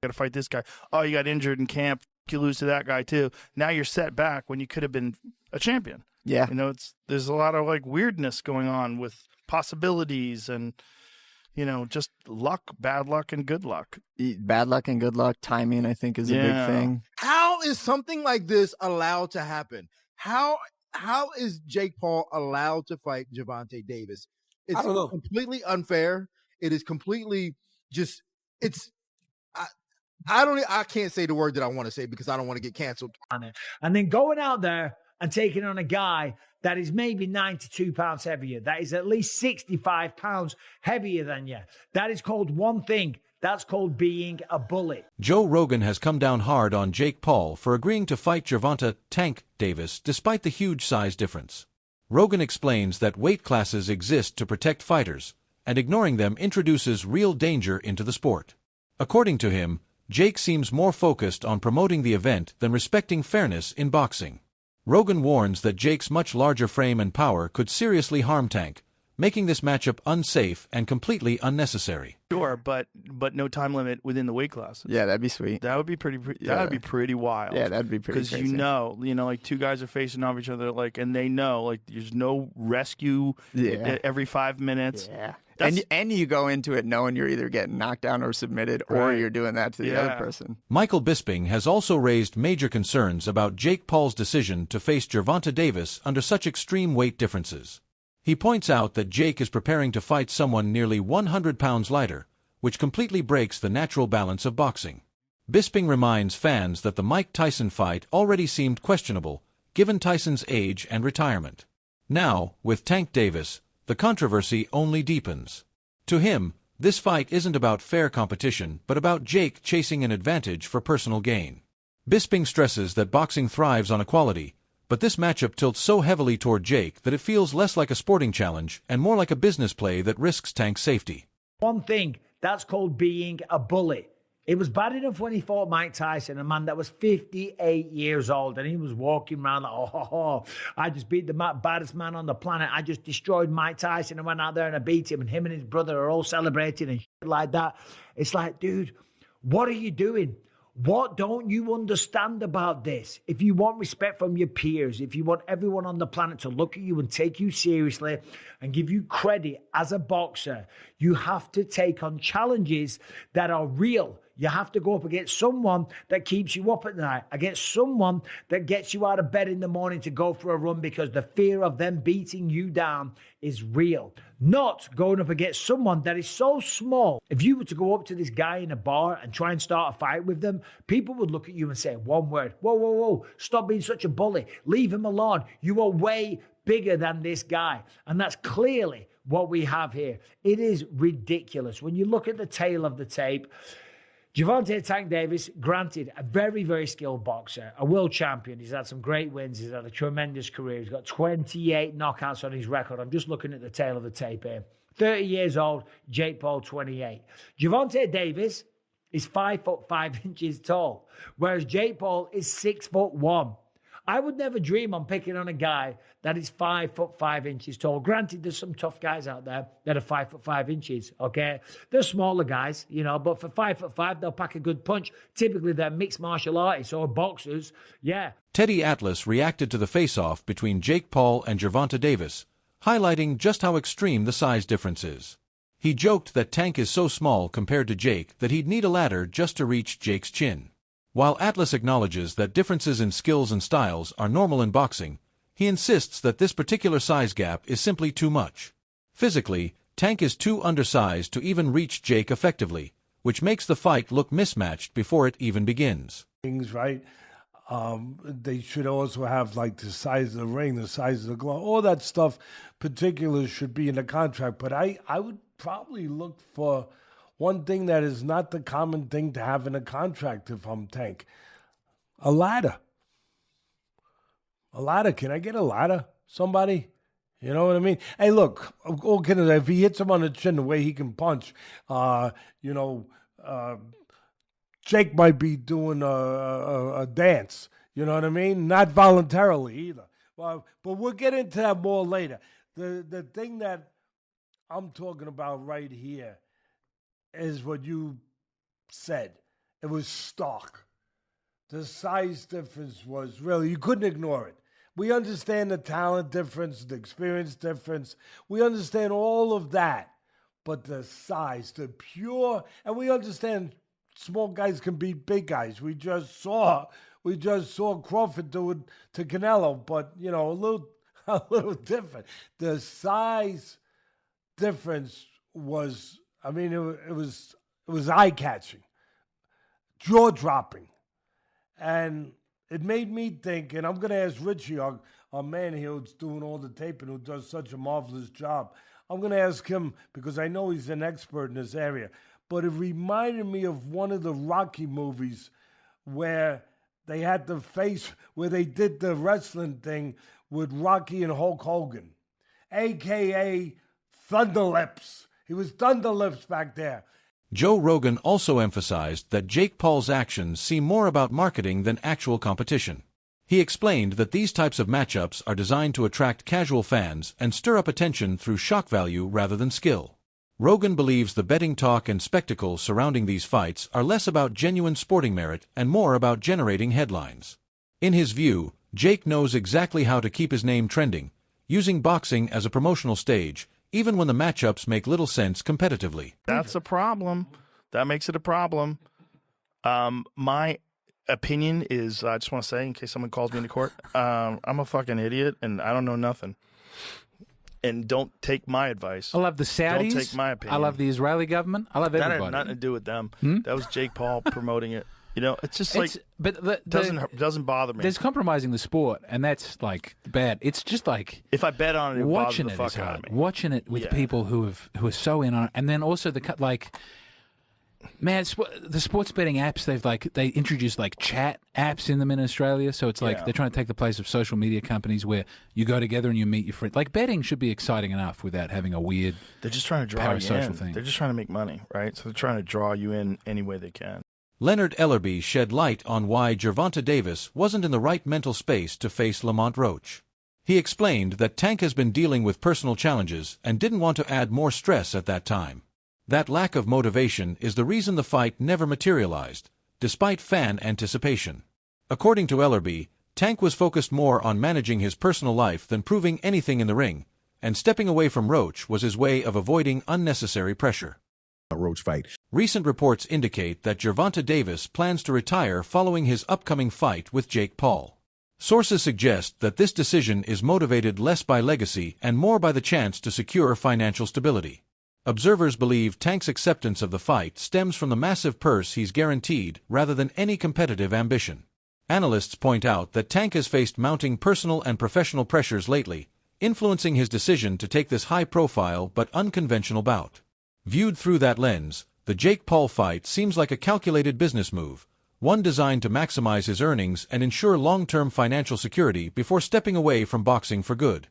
got to fight this guy. Oh, you got injured in camp. You lose to that guy too. Now you're set back when you could have been a champion. Yeah. You know, there's a lot of like weirdness going on with possibilities and, you know, just luck, bad luck, and good luck. Bad luck and good luck. Timing, I think, is a big thing. How is something like this allowed to happen? How is Jake Paul allowed to fight Gervonta Davis? It's completely unfair. It is completely just, I can't say the word that I want to say because I don't want to get canceled. And then going out there and taking on a guy that is maybe 92 pounds heavier, that is at least 65 pounds heavier than you. That is called one thing. That's called being a bully. Joe Rogan has come down hard on Jake Paul for agreeing to fight Gervonta "Tank" Davis despite the huge size difference. Rogan explains that weight classes exist to protect fighters, and ignoring them introduces real danger into the sport. According to him, Jake seems more focused on promoting the event than respecting fairness in boxing. Rogan warns that Jake's much larger frame and power could seriously harm Tank, making this matchup unsafe and completely unnecessary. Sure, but no time limit within the weight class. Yeah, that'd be sweet. That would be pretty. That would be pretty wild. Yeah, that'd be pretty. Because you know, like two guys are facing off each other, like, and they know, like, there's no rescue every 5 minutes. Yeah. And you go into it knowing you're either getting knocked down or submitted, or you're doing that to the other person. Michael Bisping has also raised major concerns about Jake Paul's decision to face Gervonta Davis under such extreme weight differences. He points out that Jake is preparing to fight someone nearly 100 pounds lighter, which completely breaks the natural balance of boxing. Bisping reminds fans that the Mike Tyson fight already seemed questionable, given Tyson's age and retirement. Now, with Tank Davis, the controversy only deepens. To him, this fight isn't about fair competition, but about Jake chasing an advantage for personal gain. Bisping stresses that boxing thrives on equality, but this matchup tilts so heavily toward Jake that it feels less like a sporting challenge and more like a business play that risks Tank's safety. One thing, that's called being a bully. It was bad enough when he fought Mike Tyson, a man that was 58 years old, and he was walking around like, I just beat the baddest man on the planet. I just destroyed Mike Tyson and went out there and I beat him, and him and his brother are all celebrating and shit like that. It's like, dude, what are you doing? What don't you understand about this? If you want respect from your peers, if you want everyone on the planet to look at you and take you seriously and give you credit as a boxer, you have to take on challenges that are real. You have to go up against someone that keeps you up at night, against someone that gets you out of bed in the morning to go for a run because the fear of them beating you down is real. Not going up against someone that is so small. If you were to go up to this guy in a bar and try and start a fight with them, people would look at you and say one word, whoa, stop being such a bully. Leave him alone. You are way bigger than this guy. And that's clearly what we have here. It is ridiculous. When you look at the tail of the tape, Gervonta "Tank" Davis, granted, a very, very skilled boxer, a world champion. He's had some great wins. He's had a tremendous career. He's got 28 knockouts on his record. I'm just looking at the tail of the tape here. 30 years old, Jake Paul, 28. Gervonta Davis is 5'5" tall, whereas Jake Paul is 6'1". I would never dream on picking on a guy that is 5'5" tall. Granted, there's some tough guys out there that are 5'5", okay? They're smaller guys, but for 5'5", they'll pack a good punch. Typically, they're mixed martial artists or boxers, yeah. Teddy Atlas reacted to the face-off between Jake Paul and Gervonta Davis, highlighting just how extreme the size difference is. He joked that Tank is so small compared to Jake that he'd need a ladder just to reach Jake's chin. While Atlas acknowledges that differences in skills and styles are normal in boxing, he insists that this particular size gap is simply too much. Physically, Tank is too undersized to even reach Jake effectively, which makes the fight look mismatched before it even begins. Things, right? They should also have like the size of the ring, the size of the glove, all that stuff. Particulars should be in the contract, but I would probably look for one thing that is not the common thing to have in a contract if I'm Tank. A ladder. A ladder. Can I get a ladder? Somebody? You know what I mean? Hey, look, if he hits him on the chin the way he can punch, Jake might be doing a dance. You know what I mean? Not voluntarily either. But we'll get into that more later. The thing that I'm talking about right here is what you said. it was stark. The size difference was really, you couldn't ignore it. We understand the talent difference, the experience difference. We understand all of that. But the size, the pure, and we understand small guys can beat big guys. We just saw Crawford do it to Canelo, but you know, a little different. The size difference was, I mean, it was eye-catching, jaw-dropping. And it made me think, and I'm going to ask Richie, our man here who's doing all the taping, who does such a marvelous job. I'm going to ask him, because I know he's an expert in this area, but it reminded me of one of the Rocky movies where they had the face, where they did the wrestling thing with Rocky and Hulk Hogan, a.k.a. Thunderlips. He was Thunderlips back there. Joe Rogan also emphasized that Jake Paul's actions seem more about marketing than actual competition. He explained that these types of matchups are designed to attract casual fans and stir up attention through shock value rather than skill. Rogan believes the betting talk and spectacle surrounding these fights are less about genuine sporting merit and more about generating headlines. In his view, Jake knows exactly how to keep his name trending, using boxing as a promotional stage, even when the matchups make little sense competitively. That's a problem. That makes it a problem. My opinion is, I just want to say, in case someone calls me into court, I'm a fucking idiot and I don't know nothing. And don't take my advice. I love the Saudis. Don't take my opinion. I love the Israeli government. I love everybody. That had nothing to do with them. That was Jake Paul promoting it. You know, it's just doesn't bother me. There's compromising the sport, and that's like bad. It's just like if I bet on it, it watching bothers the fuck out of me. Watching it with people who are so in on it, and then also the sports betting apps. They introduced like chat apps in them in Australia, so it's like they're trying to take the place of social media companies where you go together and you meet your friends. Like betting should be exciting enough without having a weird. They're just trying to draw you in. Thing. They're just trying to make money, right? So they're trying to draw you in any way they can. Leonard Ellerby shed light on why Gervonta Davis wasn't in the right mental space to face Lamont Roach. He explained that Tank has been dealing with personal challenges and didn't want to add more stress at that time. That lack of motivation is the reason the fight never materialized, despite fan anticipation. According to Ellerby, Tank was focused more on managing his personal life than proving anything in the ring, and stepping away from Roach was his way of avoiding unnecessary pressure. Roach fight. Recent reports indicate that Gervonta Davis plans to retire following his upcoming fight with Jake Paul. Sources suggest that this decision is motivated less by legacy and more by the chance to secure financial stability. Observers believe Tank's acceptance of the fight stems from the massive purse he's guaranteed rather than any competitive ambition. Analysts point out that Tank has faced mounting personal and professional pressures lately, influencing his decision to take this high-profile but unconventional bout. Viewed through that lens, the Jake Paul fight seems like a calculated business move, one designed to maximize his earnings and ensure long-term financial security before stepping away from boxing for good.